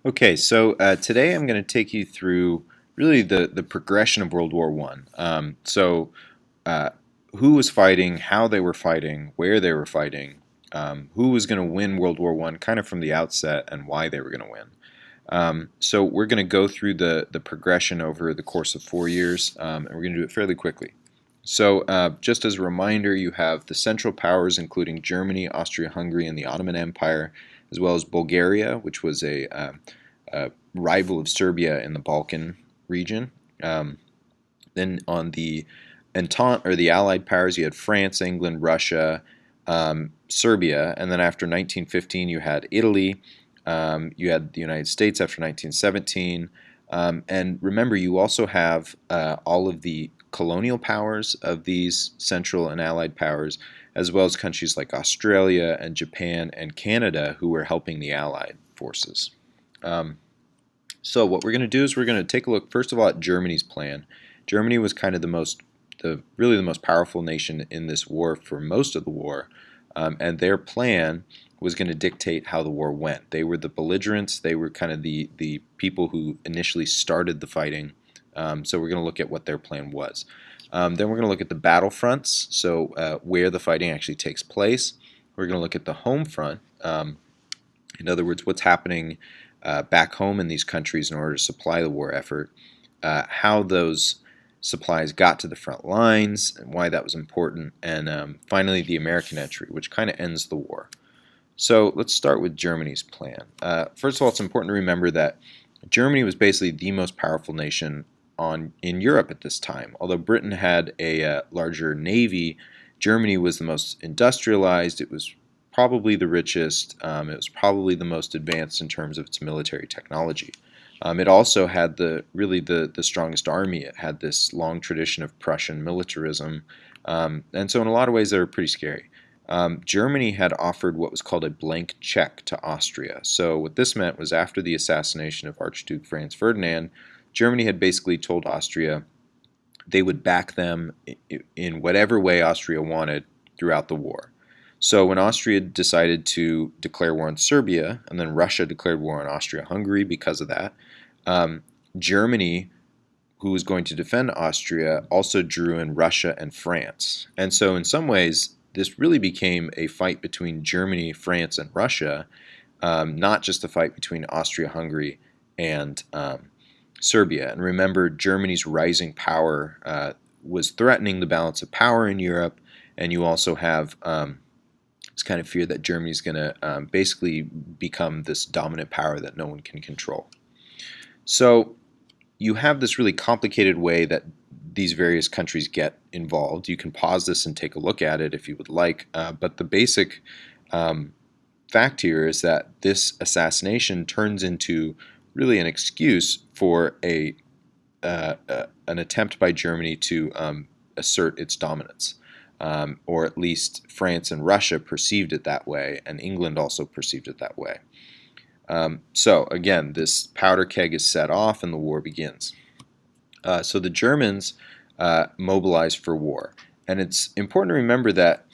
Okay, so today I'm going to take you through really the progression of World War One. Uh, who was fighting, how they were fighting, where they were fighting, who was going to win World War One, kind of from the outset, and why they were going to win. So we're going to go through the progression over the course of 4 years, and we're going to do it fairly quickly. So just as a reminder, you have the Central Powers, including Germany, Austria-Hungary, and the Ottoman Empire, as well as Bulgaria, which was a rival of Serbia in the Balkan region. Then on the Entente, or the Allied powers, you had France, England, Russia, Serbia, and then after 1915 you had Italy, you had the United States after 1917, and remember you also have all of the colonial powers of these Central and Allied powers, as well as countries like Australia and Japan and Canada who were helping the Allied forces. So what we're going to do is we're going to take a look first of all at Germany's plan. Germany was kind of really the most powerful nation in this war for most of the war, and their plan was going to dictate how the war went. They were the belligerents. They were kind of the people who initially started the fighting. So we're going to look at what their plan was. Then we're going to look at the battlefronts, so where the fighting actually takes place. We're going to look at the home front. In other words, what's happening back home in these countries in order to supply the war effort, how those supplies got to the front lines, and why that was important, and finally the American entry, which kind of ends the war. So let's start with Germany's plan. First of all, it's important to remember that Germany was basically the most powerful nation in Europe at this time. Although Britain had a larger navy, Germany was the most industrialized. It was probably the richest. It was probably the most advanced in terms of its military technology. It also had the strongest army. It had this long tradition of Prussian militarism, and so in a lot of ways they were pretty scary. Germany had offered what was called a blank check to Austria. So what this meant was after the assassination of Archduke Franz Ferdinand, Germany had basically told Austria they would back them in whatever way Austria wanted throughout the war. So when Austria decided to declare war on Serbia, and then Russia declared war on Austria-Hungary because of that, Germany, who was going to defend Austria, also drew in Russia and France. And so in some ways, this really became a fight between Germany, France, and Russia, not just a fight between Austria-Hungary and Serbia. And remember, Germany's rising power was threatening the balance of power in Europe, and you also have this kind of fear that Germany's going to basically become this dominant power that no one can control. So you have this really complicated way that these various countries get involved. You can pause this and take a look at it if you would like, but the basic fact here is that this assassination turns into really an excuse for an attempt by Germany to assert its dominance. Or at least France and Russia perceived it that way, and England also perceived it that way. So again, this powder keg is set off and the war begins. So the Germans mobilized for war. And it's important to remember that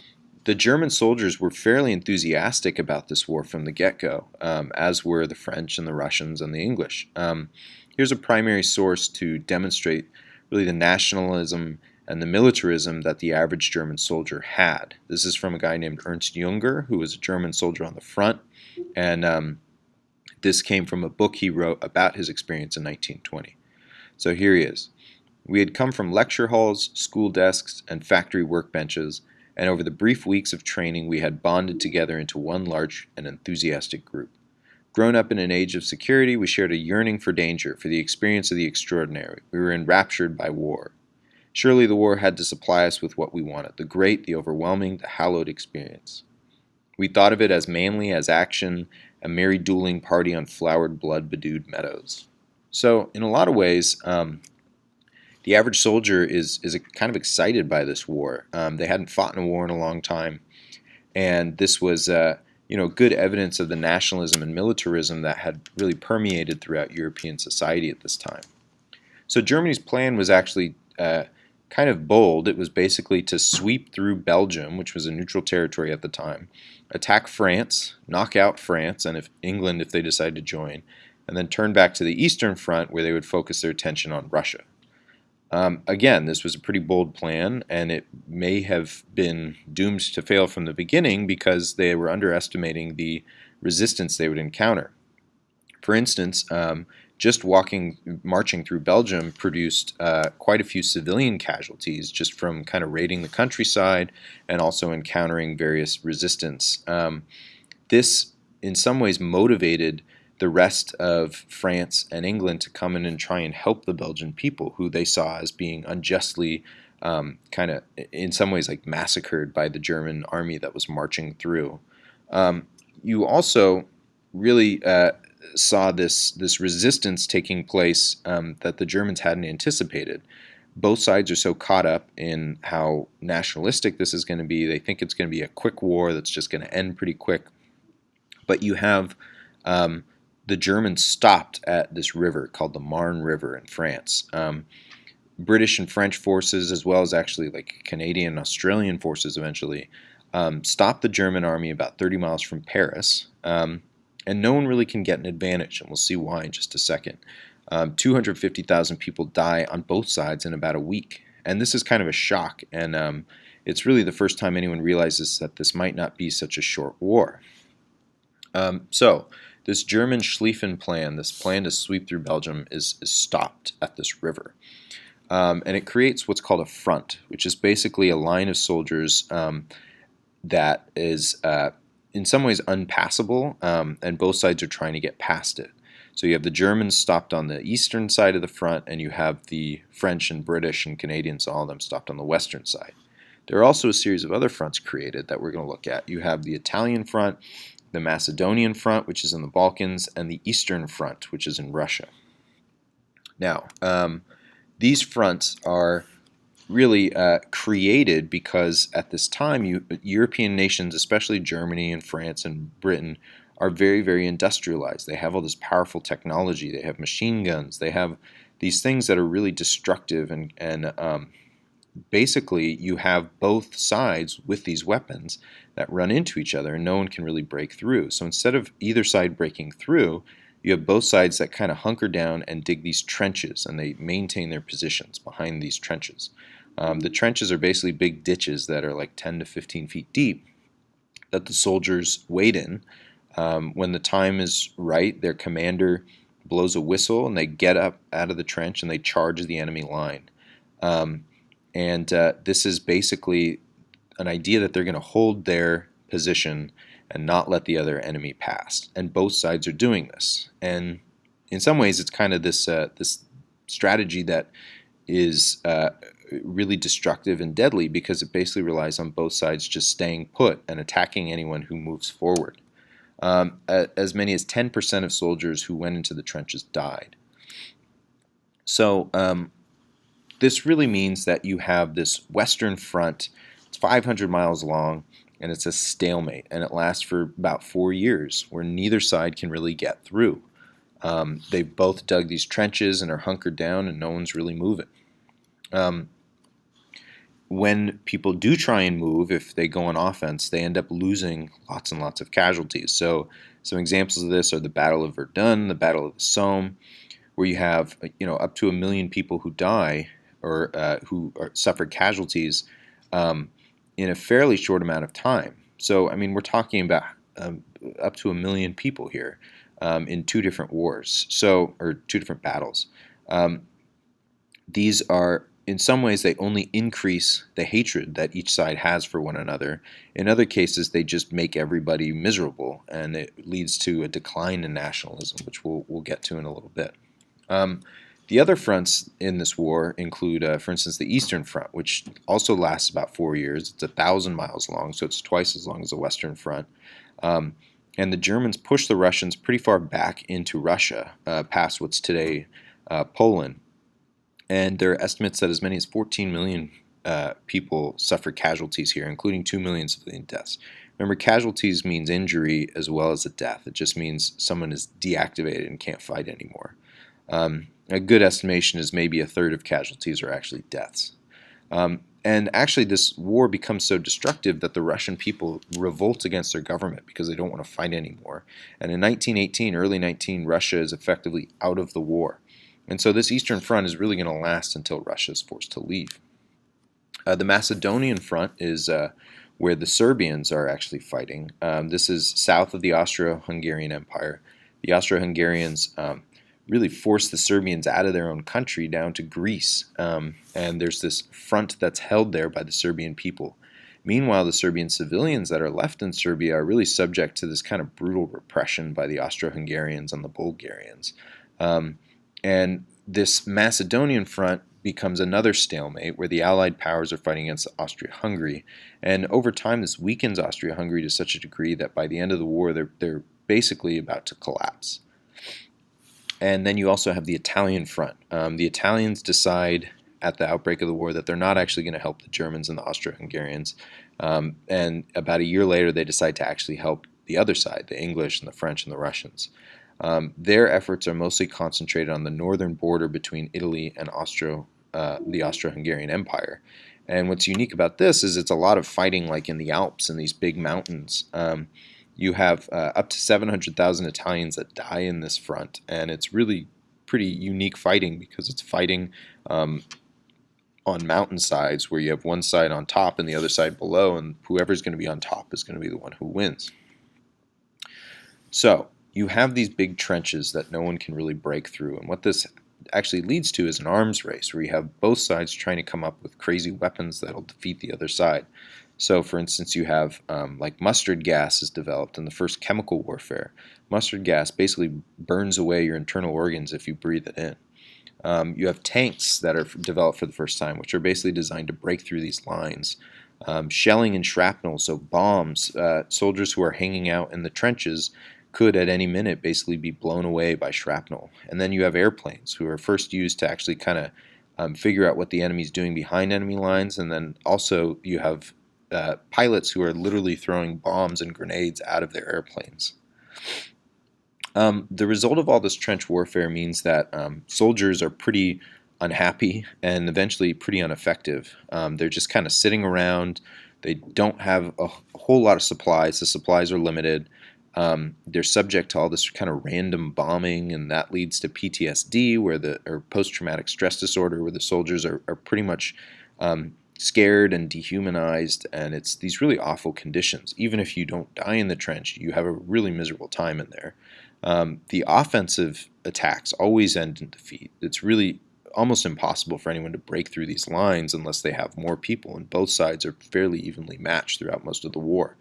the German soldiers were fairly enthusiastic about this war from the get-go, as were the French and the Russians and the English. Here's a primary source to demonstrate really the nationalism and the militarism that the average German soldier had. This is from a guy named Ernst Junger, who was a German soldier on the front, and this came from a book he wrote about his experience in 1920. So here he is. We had come from lecture halls, school desks, and factory workbenches, and over the brief weeks of training we had bonded together into one large and enthusiastic group. Grown up in an age of security, we shared a yearning for danger, for the experience of the extraordinary. We were enraptured by war. Surely the war had to supply us with what we wanted, the great, the overwhelming, the hallowed experience. We thought of it as manly as action, a merry dueling party on flowered, blood-bedewed meadows. So, in a lot of ways, the average soldier is kind of excited by this war. They hadn't fought in a war in a long time, and this was good evidence of the nationalism and militarism that had really permeated throughout European society at this time. So Germany's plan was actually kind of bold. It was basically to sweep through Belgium, which was a neutral territory at the time, attack France, knock out France, and England if they decided to join, and then turn back to the Eastern Front where they would focus their attention on Russia. Again, this was a pretty bold plan, and it may have been doomed to fail from the beginning because they were underestimating the resistance they would encounter. For instance, just marching through Belgium produced quite a few civilian casualties just from kind of raiding the countryside and also encountering various resistance. This, in some ways, motivated the rest of France and England to come in and try and help the Belgian people, who they saw as being unjustly kind of, in some ways, like massacred by the German army that was marching through. You also really saw this resistance taking place that the Germans hadn't anticipated. Both sides are so caught up in how nationalistic this is going to be. They think it's going to be a quick war that's just going to end pretty quick. But you have the Germans stopped at this river called the Marne River in France. British and French forces, as well as actually like Canadian and Australian forces eventually, stopped the German army about 30 miles from Paris. And no one really can get an advantage, and we'll see why in just a second. 250,000 people die on both sides in about a week. And this is kind of a shock, and it's really the first time anyone realizes that this might not be such a short war. So this German Schlieffen plan, this plan to sweep through Belgium, is stopped at this river. And it creates what's called a front, which is basically a line of soldiers that is in some ways unpassable, and both sides are trying to get past it. So you have the Germans stopped on the eastern side of the front, and you have the French and British and Canadians, all of them, stopped on the western side. There are also a series of other fronts created that we're going to look at. You have the Italian front, the Macedonian front, which is in the Balkans, and the Eastern Front, which is in Russia. Now, these fronts are really created because at this time, European nations, especially Germany and France and Britain, are very, very industrialized. They have all this powerful technology. They have machine guns. They have these things that are really destructive, and basically you have both sides with these weapons that run into each other, and no one can really break through. So instead of either side breaking through, you have both sides that kind of hunker down and dig these trenches, and they maintain their positions behind these trenches. The trenches are basically big ditches that are like 10 to 15 feet deep that the soldiers wait in. When the time is right, their commander blows a whistle, and they get up out of the trench and they charge the enemy line. This is basically an idea that they're going to hold their position and not let the other enemy pass. And both sides are doing this. And in some ways, it's kind of this strategy that is really destructive and deadly, because it basically relies on both sides just staying put and attacking anyone who moves forward. As many as 10% of soldiers who went into the trenches died. So this really means that you have this Western Front. It's 500 miles long, and it's a stalemate, and it lasts for about 4 years, where neither side can really get through. They both dug these trenches and are hunkered down, and no one's really moving. When people do try and move, if they go on offense, they end up losing lots and lots of casualties. So some examples of this are the Battle of Verdun, the Battle of the Somme, where you have up to 1 million people who die or who suffer casualties in a fairly short amount of time. So I mean, we're talking about up to 1 million people here in 2 different wars, or 2 different battles. These are, in some ways, they only increase the hatred that each side has for one another. In other cases, they just make everybody miserable, and it leads to a decline in nationalism, which we'll get to in a little bit. The other fronts in this war include, for instance, the Eastern Front, which also lasts about 4 years. It's 1,000 miles long, so it's twice as long as the Western Front. And the Germans pushed the Russians pretty far back into Russia, past what's today Poland. And there are estimates that as many as 14 million people suffered casualties here, including 2 million civilian deaths. Remember, casualties means injury as well as a death. It just means someone is deactivated and can't fight anymore. A good estimation is maybe a third of casualties are actually deaths. And actually, this war becomes so destructive that the Russian people revolt against their government because they don't want to fight anymore. And in 1918, early 19, Russia is effectively out of the war. And so this Eastern Front is really going to last until Russia is forced to leave. The Macedonian Front is where the Serbians are actually fighting. This is south of the Austro-Hungarian Empire. The Austro-Hungarians really forced the Serbians out of their own country down to Greece. And there's this front that's held there by the Serbian people. Meanwhile, the Serbian civilians that are left in Serbia are really subject to this kind of brutal repression by the Austro-Hungarians and the Bulgarians. And this Macedonian front becomes another stalemate where the Allied powers are fighting against Austria-Hungary. And over time, this weakens Austria-Hungary to such a degree that by the end of the war, they're basically about to collapse. And then you also have the Italian front. The Italians decide at the outbreak of the war that they're not actually going to help the Germans and the Austro-Hungarians. And about a year later, they decide to actually help the other side, the English and the French and the Russians. Their efforts are mostly concentrated on the northern border between Italy and the Austro-Hungarian Empire. And what's unique about this is it's a lot of fighting like in the Alps and these big mountains. You have up to 700,000 Italians that die in this front, and it's really pretty unique fighting because it's fighting on mountainsides where you have one side on top and the other side below, and whoever's going to be on top is going to be the one who wins. So you have these big trenches that no one can really break through, and what this actually leads to is an arms race where you have both sides trying to come up with crazy weapons that'll defeat the other side. So, for instance, you have like mustard gas is developed in the first chemical warfare. Mustard gas basically burns away your internal organs if you breathe it in. You have tanks that are developed for the first time, which are basically designed to break through these lines. Shelling and shrapnel, so bombs. Soldiers who are hanging out in the trenches could at any minute basically be blown away by shrapnel. And then you have airplanes who are first used to actually kind of figure out what the enemy's doing behind enemy lines, and then also you have pilots who are literally throwing bombs and grenades out of their airplanes. The result of all this trench warfare means that soldiers are pretty unhappy and eventually pretty ineffective. They're just kind of sitting around. They don't have a whole lot of supplies. The supplies are limited. They're subject to all this kind of random bombing, and that leads to PTSD, or post-traumatic stress disorder, where the soldiers are pretty much scared and dehumanized, and it's these really awful conditions. Even if you don't die in the trench, you have a really miserable time in there. The offensive attacks always end in defeat. It's really almost impossible for anyone to break through these lines unless they have more people, and both sides are fairly evenly matched throughout most of the war.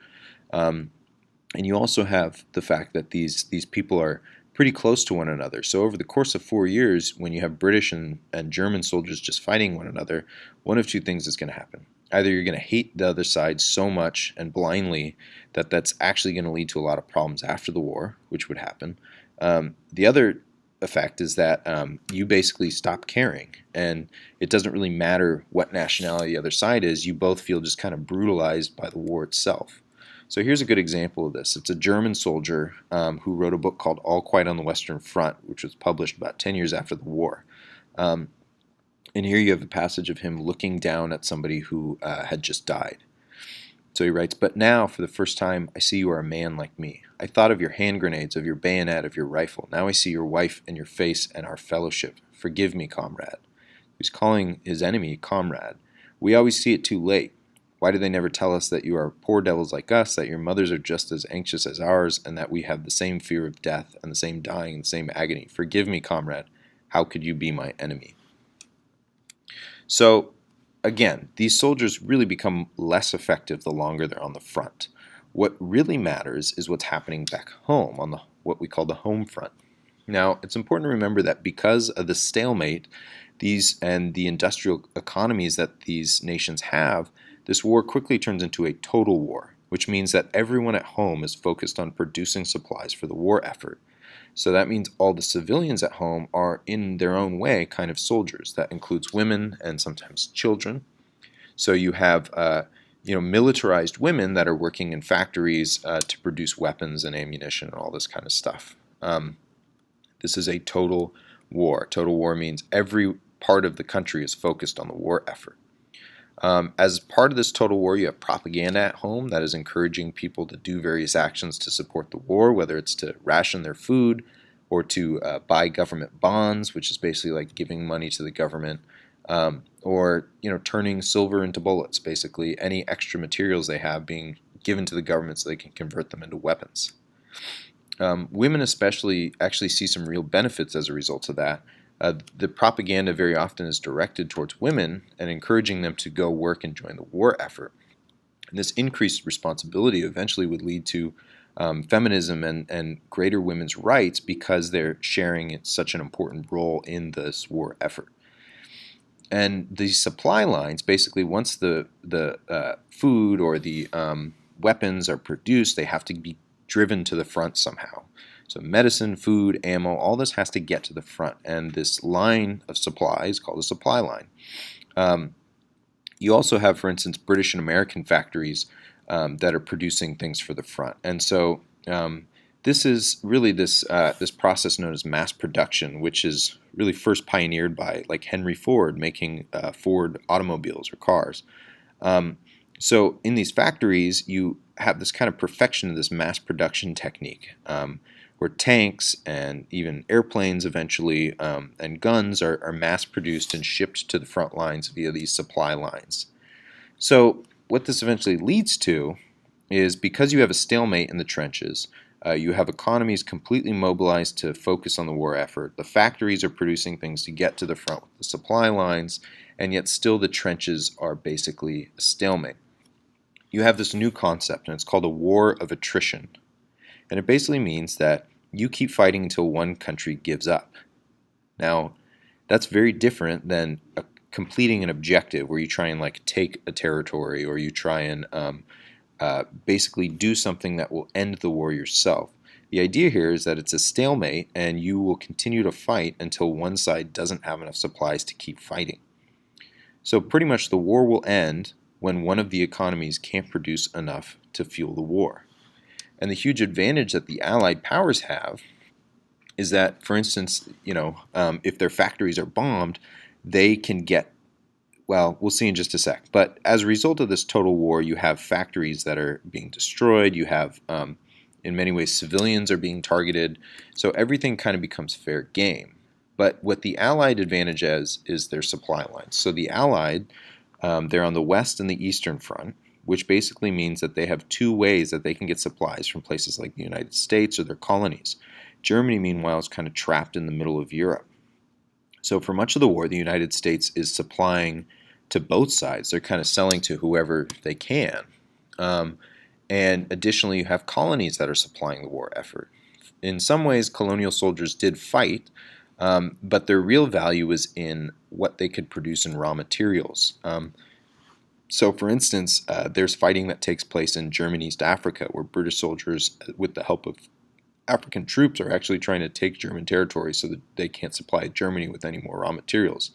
And you also have the fact that these people are pretty close to one another. So over the course of 4 years, when you have British and German soldiers just fighting one another, one of two things is going to happen. Either you're going to hate the other side so much and blindly that that's actually going to lead to a lot of problems after the war, which would happen. The other effect is that you basically stop caring, and it doesn't really matter what nationality the other side is. You both feel just kind of brutalized by the war itself. So here's a good example of this. It's a German soldier who wrote a book called All Quiet on the Western Front, which was published about 10 years after the war. And here you have a passage of him looking down at somebody who had just died. So he writes, "But now, for the first time, I see you are a man like me. I thought of your hand grenades, of your bayonet, of your rifle. Now I see your wife and your face and our fellowship. Forgive me, comrade." He's calling his enemy comrade. "We always see it too late. Why do they never tell us that you are poor devils like us, that your mothers are just as anxious as ours, and that we have the same fear of death and the same dying and the same agony? Forgive me, comrade. How could you be my enemy?" So, again, these soldiers really become less effective the longer they're on the front. What really matters is what's happening back home on what we call the home front. Now, it's important to remember that because of the stalemate and the industrial economies that these nations have, this war quickly turns into a total war, which means that everyone at home is focused on producing supplies for the war effort. So that means all the civilians at home are, in their own way, kind of soldiers. That includes women and sometimes children. So you have militarized women that are working in factories to produce weapons and ammunition and all this kind of stuff. This is a total war. Total war means every part of the country is focused on the war effort. As part of this total war, you have propaganda at home that is encouraging people to do various actions to support the war, whether it's to ration their food or to buy government bonds, which is basically like giving money to the government, or turning silver into bullets, basically any extra materials they have being given to the government so they can convert them into weapons. Women especially actually see some real benefits as a result of that. The propaganda very often is directed towards women and encouraging them to go work and join the war effort. And this increased responsibility eventually would lead to feminism and greater women's rights because they're sharing such an important role in this war effort. And these supply lines, basically once the food or the weapons are produced, they have to be driven to the front somehow. So medicine, food, ammo, all this has to get to the front. And this line of supply is called a supply line. You also have, for instance, British and American factories that are producing things for the front. And so this is really this process known as mass production, which is really first pioneered by like Henry Ford making Ford automobiles or cars. So in these factories, you have this kind of perfection of this mass production technique, where tanks and even airplanes eventually and guns are mass produced and shipped to the front lines via these supply lines. So what this eventually leads to is, because you have a stalemate in the trenches, you have economies completely mobilized to focus on the war effort. The factories are producing things to get to the front with the supply lines, and yet still the trenches are basically a stalemate. You have this new concept, and it's called a war of attrition. And it basically means that you keep fighting until one country gives up. Now, that's very different than completing an objective where you try and like take a territory, or you try and basically do something that will end the war yourself. The idea here is that it's a stalemate, and you will continue to fight until one side doesn't have enough supplies to keep fighting. So pretty much the war will end when one of the economies can't produce enough to fuel the war. And the huge advantage that the Allied powers have is that, for instance, if their factories are bombed, they can get, well, we'll see in just a sec. But as a result of this total war, you have factories that are being destroyed. You have, in many ways, civilians are being targeted. So everything kind of becomes fair game. But what the Allied advantage is their supply lines. So the Allied, they're on the west and the eastern front, which basically means that they have two ways that they can get supplies from places like the United States or their colonies. Germany, meanwhile, is kind of trapped in the middle of Europe. So for much of the war, the United States is supplying to both sides. They're kind of selling to whoever they can. And additionally, you have colonies that are supplying the war effort. In some ways, colonial soldiers did fight, but their real value was in what they could produce in raw materials. So, for instance, there's fighting that takes place in German East Africa, where British soldiers, with the help of African troops, are actually trying to take German territory so that they can't supply Germany with any more raw materials.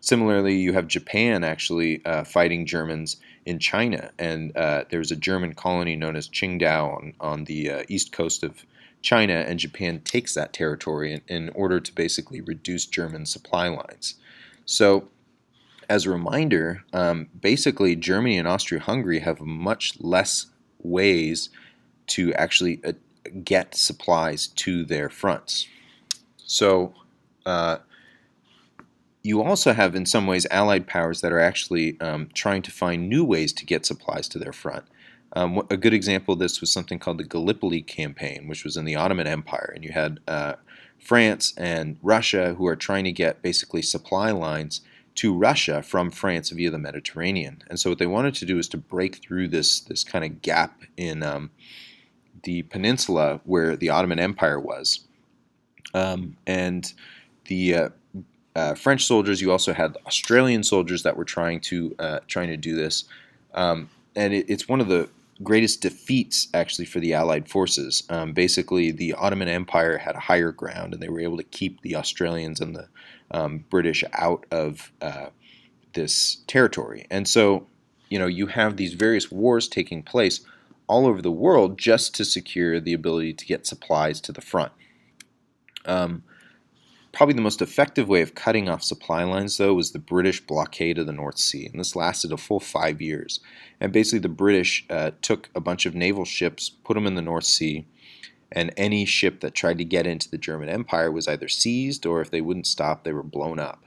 Similarly, you have Japan actually fighting Germans in China, and there's a German colony known as Qingdao on the east coast of China, and Japan takes that territory in order to basically reduce German supply lines. So, as a reminder, basically Germany and Austria-Hungary have much less ways to actually get supplies to their fronts. So you also have, in some ways, Allied powers that are actually trying to find new ways to get supplies to their front. A good example of this was something called the Gallipoli campaign, which was in the Ottoman Empire, and you had France and Russia who are trying to get basically supply lines to Russia from France via the Mediterranean. And so what they wanted to do is to break through this kind of gap in the peninsula where the Ottoman Empire was. And the French soldiers, you also had Australian soldiers that were trying to do this. And it's one of the greatest defeats actually for the Allied forces. Basically, the Ottoman Empire had a higher ground, and they were able to keep the Australians and the British out of this territory. And so, you have these various wars taking place all over the world part Probably the most effective way of cutting off supply lines, though, was the British blockade of the North Sea, and this lasted a full 5 years. And basically the British took a bunch of naval ships, put them in the North Sea, and any ship that tried to get into the German Empire was either seized, or if they wouldn't stop, they were blown up.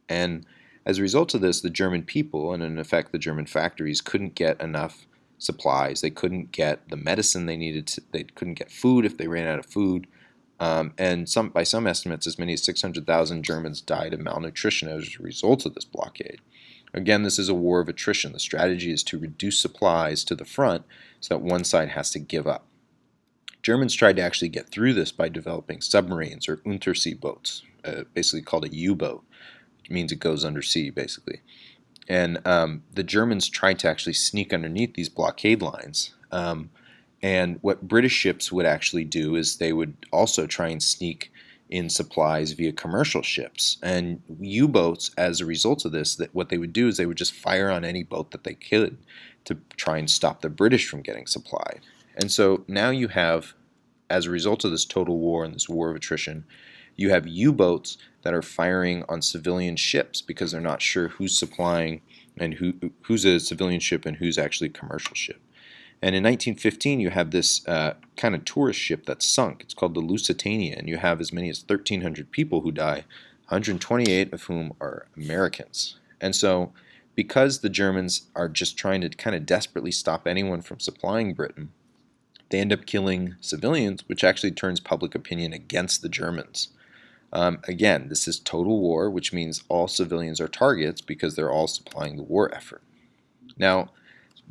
And as a result of this, the German people, and in effect the German factories, couldn't get enough supplies. They couldn't get the medicine they needed. They couldn't get food if they ran out of food. And by some estimates, as many as 600,000 Germans died of malnutrition as a result of this blockade. Again, this is a war of attrition. The strategy is to reduce supplies to the front so that one side has to give up. Germans tried to actually get through this by developing submarines or Untersee boats, basically called a U-boat, which means it goes undersea, basically. And the Germans tried to actually sneak underneath these blockade lines. And what British ships would actually do is they would also try and sneak in supplies via commercial ships. And U-boats, as a result of this, what they would do is they would just fire on any boat that they could to try and stop the British from getting supplied. And so now you have, as a result of this total war and this war of attrition, you have U-boats that are firing on civilian ships because they're not sure who's supplying and who's a civilian ship and who's actually a commercial ship. And in 1915, you have this kind of tourist ship that's sunk. It's called the Lusitania, and you have as many as 1,300 people who die, 128 of whom are Americans. And so because the Germans are just trying to kind of desperately stop anyone from supplying Britain, they end up killing civilians, which actually turns public opinion against the Germans. Again, this is total war, which means all civilians are targets because they're all supplying the war effort. Now,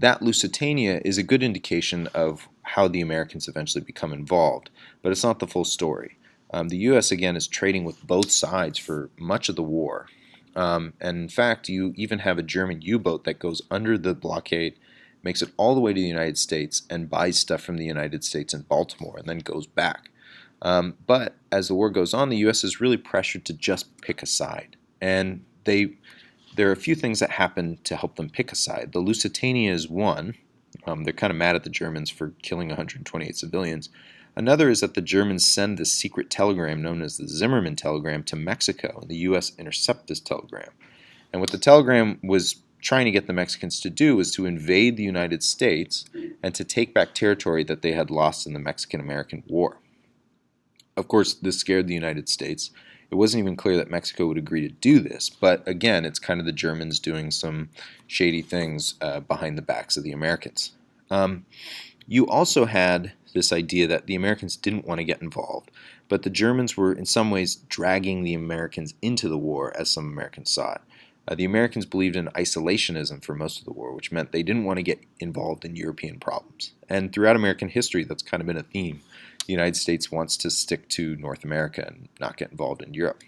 that Lusitania is a good indication of how the Americans eventually become involved, but it's not the full story. The U.S., again, is trading with both sides for much of the war. And in fact, you even have a German U-boat that goes under the blockade, makes it all the way to the United States, and buys stuff from the United States in Baltimore, and then goes back. But as the war goes on, the U.S. is really pressured to just pick a side. And there are a few things that happen to help them pick a side. The Lusitania is one. They're kind of mad at the Germans for killing 128 civilians. Another is that the Germans send this secret telegram known as the Zimmermann telegram to Mexico, and the U.S. intercepts this telegram. And what the telegram was trying to get the Mexicans to do was to invade the United States and to take back territory that they had lost in the Mexican-American War. Of course, this scared the United States. It wasn't even clear that Mexico would agree to do this, but again, it's kind of the Germans doing some shady things behind the backs of the Americans. You also had this idea that the Americans didn't want to get involved, but the Germans were in some ways dragging the Americans into the war, as some Americans saw it. The Americans believed in isolationism for most of the war, which meant they didn't want to get involved in European problems. And throughout American history, that's kind of been a theme. The United States wants to stick to North America and not get involved in Europe.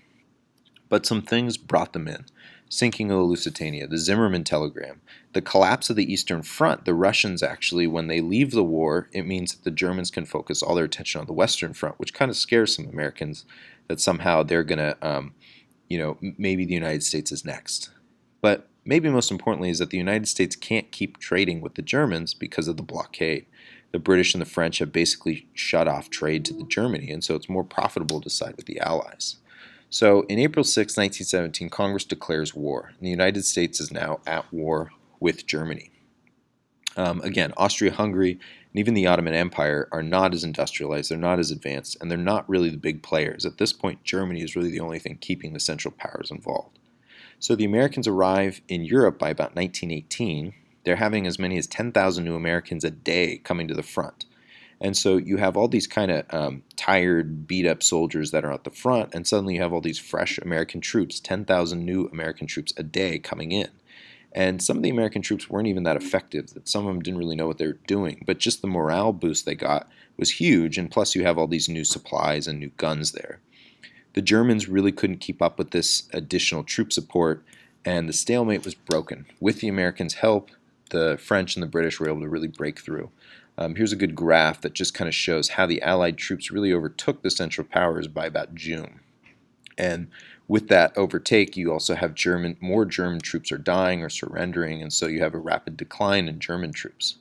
But some things brought them in. Sinking of the Lusitania, the Zimmermann telegram, the collapse of the Eastern Front. The Russians actually, when they leave the war, it means that the Germans can focus all their attention on the Western Front, which kind of scares some Americans that somehow they're going to, maybe the United States is next. But maybe most importantly is that the United States can't keep trading with the Germans because of the blockade. The British and the French have basically shut off trade to Germany, and so it's more profitable to side with the Allies. So in April 6, 1917, Congress declares war, and the United States is now at war with Germany. Again, Austria-Hungary and even the Ottoman Empire are not as industrialized, they're not as advanced, and they're not really the big players. At this point, Germany is really the only thing keeping the Central Powers involved. So the Americans arrive in Europe by about 1918. They're having as many as 10,000 new Americans a day coming to the front. And so you have all these kind of tired, beat-up soldiers that are at the front, and suddenly you have all these fresh American troops, 10,000 new American troops a day coming in. And some of the American troops weren't even that effective, that some of them didn't really know what they were doing, but just the morale boost they got was huge, and plus you have all these new supplies and new guns there. The Germans really couldn't keep up with this additional troop support, and the stalemate was broken. With the Americans' help, the French and the British were able to really break through. Here's a good graph that just kind of shows how the Allied troops really overtook the Central Powers by about June. And with that overtake, you also have more German troops are dying or surrendering, and so you have a rapid decline in German troops.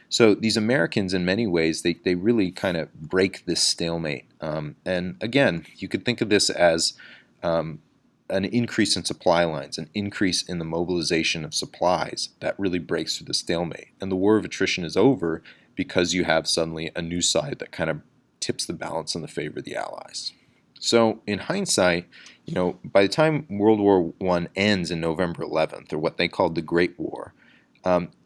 So these Americans, in many ways, they really kind of break this stalemate. And again, you could think of this as an increase in supply lines, an increase in the mobilization of supplies that really breaks through the stalemate. And the war of attrition is over because you have suddenly a new side that kind of tips the balance in the favor of the Allies. So in hindsight, by the time World War I ends in November 11th, or what they called the Great War,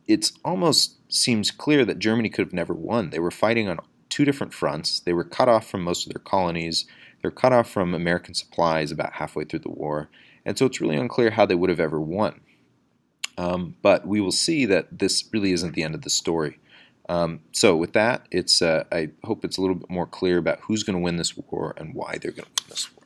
it almost seems clear that Germany could have never won. They were fighting on two different fronts. They were cut off from most of their colonies. They were cut off from American supplies about halfway through the war. And so it's really unclear how they would have ever won. But we will see that this really isn't the end of the story. So with that, I hope it's a little bit more clear about who's going to win this war and why they're going to win this war.